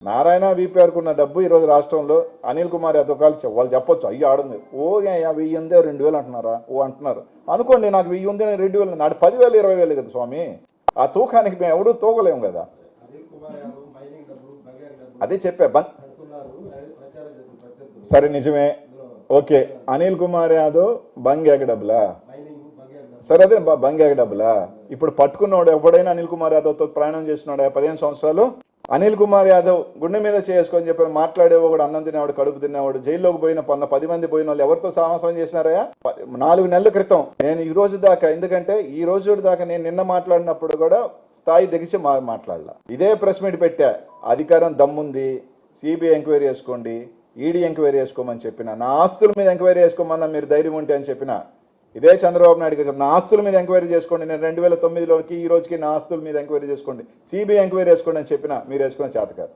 నారాయణ వీపీఆర్కు ఉన్న డబ్బు ఈరోజు రాష్ట్రంలో అనిల్ కుమార్ యాదవ్ వాళ్ళు చెప్పొచ్చు అయ్యి ఆడుంది ఓ 1000 ఉందే 2000 అంటున్నారా ఓ అంటున్నారు అనుకోండి నాకు 1000 ఉంది 2000 నాడు 10,000 20,000 కదా స్వామి ఆ తూకానికి మేము ఎవడూ తూకలేము కదా అదే చెప్పా సరే నిజమే ఓకే అనిల్ కుమార్ యాదవ్ బంగాకి డబ్బులా సరే అదే బంగాకి డబ్బులా ఇప్పుడు పట్టుకున్నాడు ఎవడైనా అనిల్ కుమార్ యాదవ్తో ప్రయాణం చేస్తున్నాడు 15 సంవత్సరాలు అనిల్ కుమార్ యాదవ్ గుండె మీద చేసుకొని చెప్పి మాట్లాడేవాడు అన్నం తినేవాడు కడుపు తినేవాడు జైల్లోకి పోయిన 10 మంది పోయిన వాళ్ళు ఎవరితో సాహసం చేసినారయ్యా 4 నెలల క్రితం నేను ఈ రోజు దాకా ఎందుకంటే ఈ రోజు దాకా నేను నిన్న మాట్లాడినప్పుడు కూడా స్థాయి దిగిచి మాట్లాడలా ఇదే ప్రెస్ మీట్ పెట్టా అధికారం దమ్ముంది సిబిఐ ఎంక్వైరీ చేసుకోండి ఈడీ ఎంక్వైరీ చేసుకోమని చెప్పిన నా ఆస్తుల మీద ఎంక్వైరీ చేసుకోమన్నా మీరు ధైర్యం ఉంటే అని చెప్పిన ఇదే చంద్రబాబు నాయుడు గారు నా ఆస్తుల మీద ఎంక్వైరీ చేసుకోండి నేను 2009లోకి ఈ రోజుకి నా ఆస్తుల మీద ఎంక్వైరీ చేసుకోండి సిబిఐ ఎంక్వైరీ చేసుకోండి అని చెప్పిన మీరు వేసుకునే చేత కాదు